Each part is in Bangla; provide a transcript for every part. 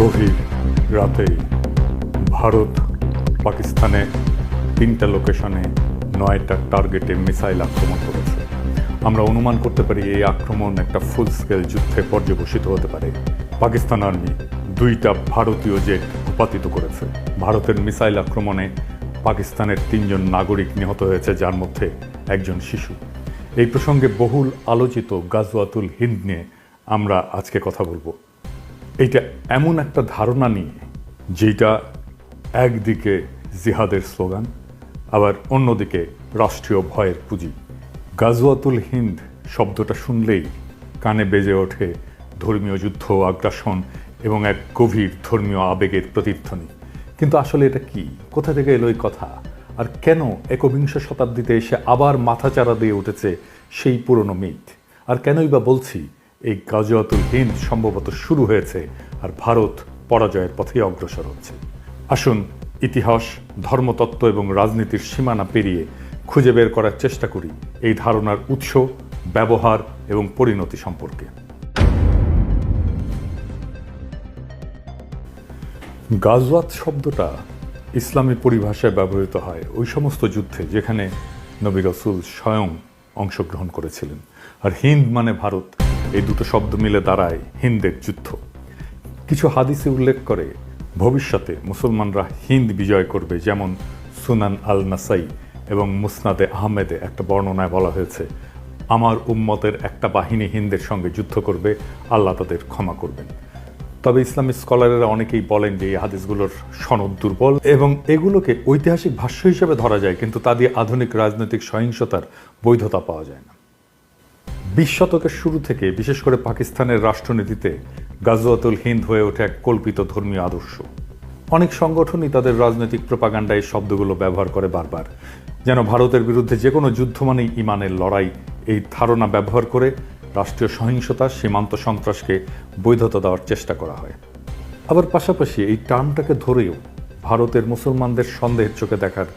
গভীর রাতে ভারত পাকিস্তানে 3টা লোকেশনে 9টা টার্গেটে মিসাইল আক্রমণ করেছে। আমরা অনুমান করতে পারি এই আক্রমণ একটা ফুল স্কেল যুদ্ধে পর্যবসিত হতে পারে। পাকিস্তান আর্মি 2টা ভারতীয় জেট ভূপাতিত করেছে। ভারতের মিসাইল আক্রমণে পাকিস্তানের 3জন নাগরিক নিহত হয়েছে, যার মধ্যে একজন শিশু। এই প্রসঙ্গে বহুল আলোচিত গাজওয়াতুল হিন্দ নিয়ে আমরা আজকে কথা বলবো। এইটা এমন একটা ধারণা নিয়ে যেটা একদিকে জিহাদের স্লোগান, আবার অন্যদিকে রাষ্ট্রীয় ভয়ের পুঁজি। গাজওয়াতুল হিন্দ শব্দটা শুনলেই কানে বেজে ওঠে ধর্মীয় যুদ্ধ, আগ্রাসন এবং এক গভীর ধর্মীয় আবেগের প্রতিধ্বনি। কিন্তু আসলে এটা কি? কোথা থেকে এলো এই কথা? আর কেন একবিংশ শতাব্দীতে এসে আবার মাথাচাড়া দিয়ে উঠেছে সেই পুরনো মিথ? আর কেনই বা বলছি এই গাজওয়াতুল হিন্দ সম্ভবত শুরু হয়েছে আর ভারত পরাজয়ের পথে অগ্রসর হচ্ছে? আসুন ইতিহাস, ধর্মতত্ত্ব এবং রাজনীতির সীমানা পেরিয়ে খুঁজে বের করার চেষ্টা করি এই ধারণার উৎস, ব্যবহার এবং পরিণতি সম্পর্কে। গাজওয়াত শব্দটা ইসলামী পরিভাষায় ব্যবহৃত হয় ওই সমস্ত যুদ্ধে যেখানে নবী রাসূল স্বয়ং অংশগ্রহণ করেছিলেন। আর হিন্দ মানে ভারত, এই দুটো শব্দ মিলে দাঁড়ায় হিন্দের যুদ্ধ। কিছু হাদিসে উল্লেখ করে ভবিষ্যতে মুসলমানরা হিন্দ বিজয় করবে, যেমন সুনান আল নাসাই এবং মুসনাদে আহমেদে একটা বর্ণনায় বলা হয়েছে, আমার উম্মতের একটা বাহিনী হিন্দের সঙ্গে যুদ্ধ করবে, আল্লাহ তাদের ক্ষমা করবেন। তবে ইসলামী স্কলারেরা অনেকেই বলেন যে এই হাদিসগুলোর সনদ দুর্বল এবং এগুলোকে ঐতিহাসিক ভাষ্য হিসেবে ধরা যায়, কিন্তু তা দিয়ে আধুনিক রাজনৈতিক সহিংসতার বৈধতা পাওয়া যায় না। 20 শতকের শুরু থেকে বিশেষ করে পাকিস্তানের রাষ্ট্রনীতিতে গাজওয়াতুল হিন্দ হয়ে ওঠে এক কল্পিত ধর্মীয় আদর্শ। অনেক সংগঠনই তাদের রাজনৈতিক প্রোপাগান্ডায় এই শব্দগুলো ব্যবহার করে বারবার, যেন ভারতের বিরুদ্ধে যে কোনো যুদ্ধ মানেই ইমানের লড়াই। এই ধারণা ব্যবহার করে রাষ্ট্রীয় সহিংসতা, সীমান্ত সন্ত্রাসকে বৈধতা দেওয়ার চেষ্টা করা হয়। আবার পাশাপাশি এই টার্মটাকে ধরেও ভারতের মুসলমানদের সন্দেহের চোখে দেখার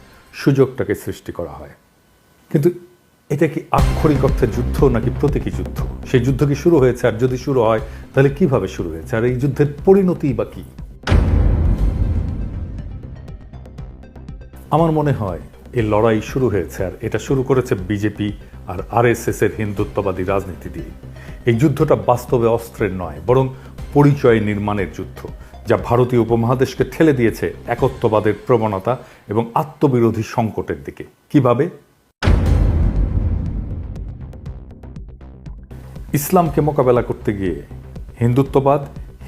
সুযোগটাকে সৃষ্টি করা হয়। কিন্তু এটা কি আক্ষরিক অর্থে যুদ্ধ নাকি প্রতীকী যুদ্ধ? সেই যুদ্ধ কি শুরু হয়েছে? আর যদি শুরু হয় তাহলে কিভাবে শুরু হয়েছে? আর এই যুদ্ধের পরিণতি বা কি? আমার মনে হয় এই লড়াই শুরু হয়েছে, আর এটা শুরু করেছে বিজেপি আর আরএসএস এর হিন্দুত্ববাদী রাজনীতি দিয়ে। এই যুদ্ধটা বাস্তবে অস্ত্রের নয়, বরং পরিচয় নির্মাণের যুদ্ধ, যা ভারতীয় উপমহাদেশকে ঠেলে দিয়েছে একত্ববাদের প্রবণতা এবং আত্মবিরোধী সংকটের দিকে। কিভাবে? ইসলামকে মোকাবেলা করতে গিয়ে হিন্দুত্ববাদ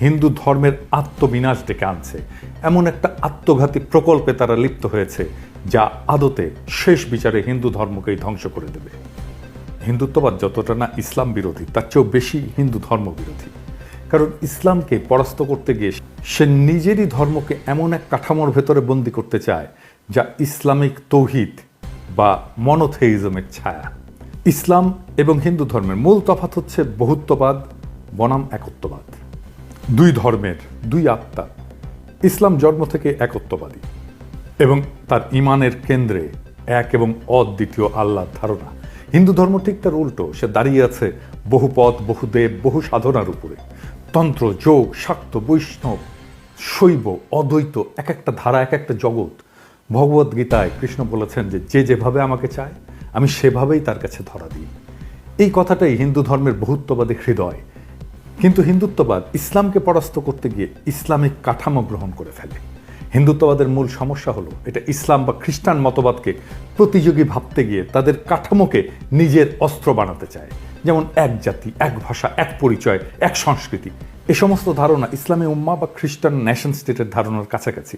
হিন্দু ধর্মের আত্মবিনাশ ডেকে আনছে। এমন একটা আত্মঘাতী প্রকল্পে তারা লিপ্ত হয়েছে যা আদতে শেষ বিচারে হিন্দু ধর্মকেই ধ্বংস করে দেবে। হিন্দুত্ববাদ যতটা না ইসলাম বিরোধী, তার চেয়েও বেশি হিন্দু ধর্ম বিরোধী। কারণ ইসলামকে পরাস্ত করতে গিয়ে সে নিজেরই ধর্মকে এমন এক কাঠামোর ভেতরে বন্দী করতে চায় যা ইসলামিক তৌহিদ বা মনোথেইজমের ছায়া। ইসলাম এবং হিন্দু ধর্মের মূল তফাৎ হচ্ছে বহুত্ববাদ বনাম একত্ববাদ। দুই ধর্মের দুই আত্মা। ইসলাম জন্ম থেকে একত্ববাদী এবং তার ইমানের কেন্দ্রে এক এবং অদ্বিতীয় আল্লাহর ধারণা। হিন্দু ধর্ম ঠিক তার উল্টো, সে দাঁড়িয়ে আছে বহুপদ, বহুদেব, বহু সাধনার উপরে। তন্ত্র, যোগ, শাক্ত, বৈষ্ণব, শৈব, অদ্বৈত, এক একটা ধারা, এক একটা জগৎ। ভগবদ গীতায় কৃষ্ণ বলেছেন যে যে যেভাবে আমাকে চায় আমি সেভাবেই তার কাছে ধরা দিই। এই কথাটাই হিন্দু ধর্মের বহুত্ববাদী হৃদয়। কিন্তু হিন্দুত্ববাদ ইসলামকে পরাস্ত করতে গিয়ে ইসলামিক কাঠামো গ্রহণ করে ফেলে। হিন্দুত্ববাদের মূল সমস্যা হলো এটা ইসলাম বা খ্রিস্টান মতবাদকে প্রতিযোগী ভাবতে গিয়ে তাদের কাঠামোকে নিজের অস্ত্র বানাতে চায়। যেমন এক জাতি, এক ভাষা, এক পরিচয়, এক সংস্কৃতি। এ সমস্ত ধারণা ইসলামী উম্মাহ বা খ্রিস্টান নেশন স্টেটের ধারণার কাছাকাছি।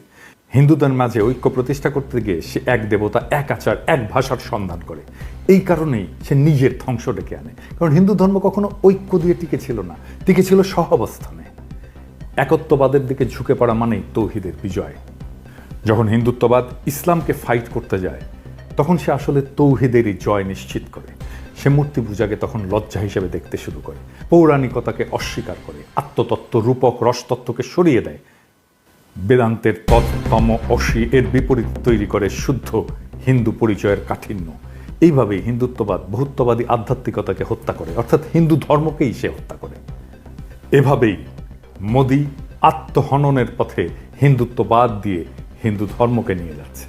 হিন্দুদের মাঝে ঐক্য প্রতিষ্ঠা করতে গিয়ে সে এক দেবতা, এক আচার, এক ভাষার সন্ধান করে। এই কারণেই সে নিজের ধ্বংস ডেকে আনে। কারণ হিন্দু ধর্ম কখনো ঐক্য দিয়ে টিকে ছিল না, টিকে ছিল সহাবস্থানে। একত্ববাদের দিকে ঝুঁকে পড়া মানেই তৌহিদের বিজয়। যখন হিন্দুত্ববাদ ইসলামকে ফাইট করতে যায় তখন সে আসলে তৌহিদেরই জয় নিশ্চিত করে। সে মূর্তি পূজাকে তখন লজ্জা হিসেবে দেখতে শুরু করে, পৌরাণিকতাকে অস্বীকার করে, আত্মতত্ত্ব, রূপক, রসতত্ত্বকে সরিয়ে দেয়। বেদান্তের তম অসি এর বিপরীত তৈরি করে শুদ্ধ হিন্দু পরিচয়ের কাঠিন্য। এইভাবেই হিন্দুত্ববাদ বহুত্ববাদী আধ্যাত্মিকতাকে হত্যা করে, অর্থাৎ হিন্দু ধর্মকেই সে হত্যা করে। এভাবেই মোদি আত্মহননের পথে হিন্দুত্ববাদ দিয়ে হিন্দু ধর্মকে নিয়ে যাচ্ছে।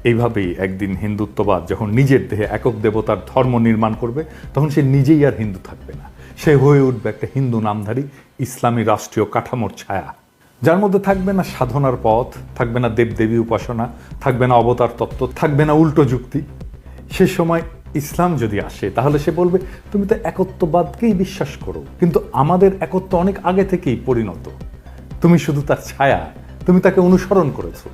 এইভাবেই একদিন হিন্দুত্ববাদ যখন নিজের দেহে একক দেবতার ধর্ম নির্মাণ করবে, তখন সে নিজেই আর হিন্দু থাকবে না, সে হয়ে উঠবে একটা হিন্দু নামধারী ইসলামী রাষ্ট্রীয় কাঠামোর ছায়া, যার মধ্যে থাকবে না সাধনার পথ, থাকবে না দেবদেবী উপাসনা, থাকবে না অবতার তত্ত্ব, থাকবে না উল্টো যুক্তি। সে সময় ইসলাম যদি আসে তাহলে সে বলবে, তুমি তো একত্ববাদকেই বিশ্বাস করো, কিন্তু আমাদের একত্ব অনেক আগে থেকেই পরিণত, তুমি শুধু তার ছায়া, তুমি তাকে অনুসরণ করেছো।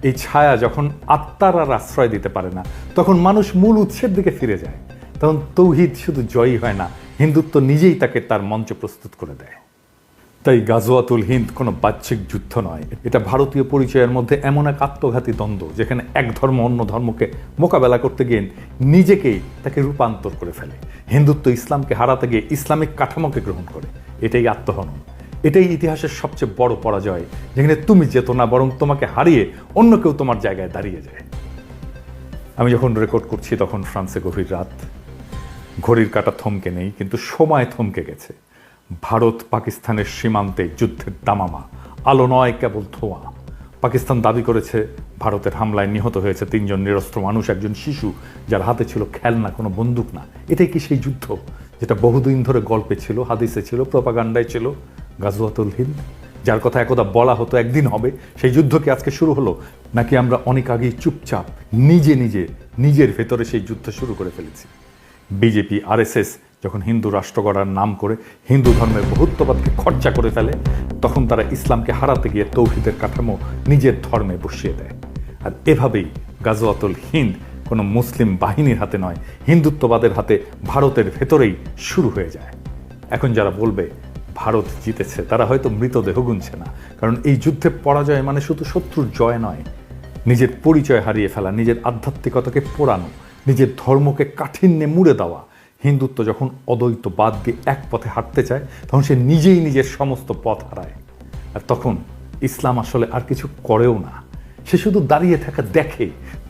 এই ছায়া যখন আত্মার আর আশ্রয় দিতে পারে না, তখন মানুষ মূল উৎসের দিকে ফিরে যায়। তখন তৌহিদ শুধু জয়ী হয় না, হিন্দুত্ব নিজেই তাকে তার মঞ্চ প্রস্তুত করে দেয়। তাই গাজওয়াতুল হিন্দ কোনো বাহ্যিক যুদ্ধ নয়, এটা ভারতীয় পরিচয়ের মধ্যে এমন এক আত্মঘাতী দ্বন্দ্ব, যেখানে এক ধর্ম অন্য ধর্মকে মোকাবেলা করতে গিয়ে নিজেকেই তাকে রূপান্তর করে ফেলে। হিন্দুত্ব ইসলামকে হারাতে গিয়ে ইসলামিক কাঠামোকে গ্রহণ করে। এটাই আত্মহনন, এটাই ইতিহাসের সবচেয়ে বড় পরাজয়, যেখানে তুমি যেত না, বরং তোমাকে হারিয়ে অন্য কেউ তোমার জায়গায় দাঁড়িয়ে যায়। আমি যখন রেকর্ড করছি তখন ফ্রান্সে গভীর রাত, ঘড়ির কাঁটা থমকে নেই, কিন্তু সময় থমকে গেছে। ভারত পাকিস্তানের সীমান্তে যুদ্ধের দামামা, আলো নয় কেবল ধোঁয়া। পাকিস্তান দাবি করেছে ভারতের হামলায় নিহত হয়েছে 3 জন নিরস্ত্র মানুষ, একজন শিশু যার হাতে ছিল খেলনা, কোনো বন্দুক না। এটাই কি সেই যুদ্ধ যেটা বহুদিন ধরে গল্পে ছিল, হাদিসে ছিল, প্রপাগান্ডায় ছিল? গাজওয়াতুল হিন্দ, যার কথা একদা বলা হতো একদিন হবে, সেই যুদ্ধ কি আজকে শুরু হলো? নাকি আমরা অনেক আগেই চুপচাপ নিজের ভেতরে সেই যুদ্ধ শুরু করে ফেলেছি? বিজেপি RSS যখন হিন্দু রাষ্ট্র গড়ার নাম করে হিন্দু ধর্মের বহুত্ববাদকে খরচা করে ফেলে, তখন তারা ইসলামকে হারাতে গিয়ে তৌহিদের কাঠামো নিজের ধর্মে বসিয়ে দেয়। আর এভাবেই গাজওয়াতুল হিন্দ কোনো মুসলিম বাহিনীর হাতে নয়, হিন্দুত্ববাদের হাতে ভারতের ভেতরেই শুরু হয়ে যায়। এখন যারা বলবে ভারত জিতেছে, তারা হয়তো মৃতদেহ গুনছে না, কারণ এই যুদ্ধে পরাজয় মানে শুধু শত্রুর জয় নয়, নিজের পরিচয় হারিয়ে ফেলা, নিজের আধ্যাত্মিকতাকে পোড়ানো, নিজের ধর্মকে কাঠিন্যে মুড়ে দেওয়া। হিন্দুত্ব যখন অদ্বৈতবাদ দিয়ে এক পথে হাঁটতে চায়, তখন সে নিজেই নিজের সমস্ত পথ হারায়। আর তখন ইসলাম আসলে আর কিছু করেও না, সে শুধু দাঁড়িয়ে থাকা দেখে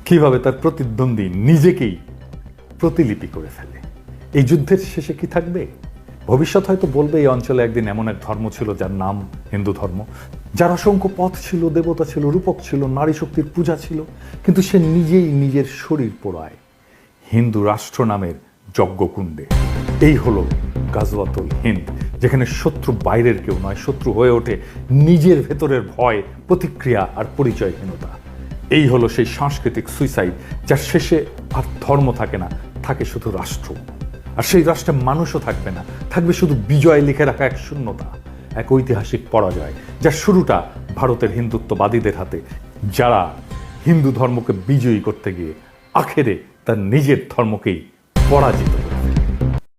কিভাবে তার প্রতিদ্বন্দ্বী নিজেকেই প্রতিলিপি করে ফেলে। এই যুদ্ধের শেষে কি থাকবে? ভবিষ্যৎ হয়তো বলবে এই অঞ্চলে একদিন এমন এক ধর্ম ছিল যার নাম হিন্দু ধর্ম, যার অসংখ্য পথ ছিল, দেবতা ছিল, রূপক ছিল, নারী শক্তির পূজা ছিল, কিন্তু সে নিজেই নিজের শরীর পোড়ায় হিন্দু রাষ্ট্র নামের যজ্ঞকুণ্ডে। এই হলো গাজওয়াতুল হিন্দ, যেখানে শত্রু বাইরের কেউ নয়, শত্রু হয়ে ওঠে নিজের ভেতরের ভয়, প্রতিক্রিয়া আর পরিচয়হীনতা। এই হলো সেই সাংস্কৃতিক সুইসাইড, যার শেষে আর ধর্ম থাকে না, থাকে শুধু রাষ্ট্র। আর সেই রাষ্ট্রে মানুষও থাকবে না, থাকবে শুধু বিজয় লিখে রাখা এক শূন্যতা, এক ঐতিহাসিক পরাজয়, যার শুরুটা ভারতের হিন্দুত্ববাদীদের হাতে, যারা হিন্দু ধর্মকে বিজয়ী করতে গিয়ে আখেরে তার নিজের ধর্মকেই পরাজিত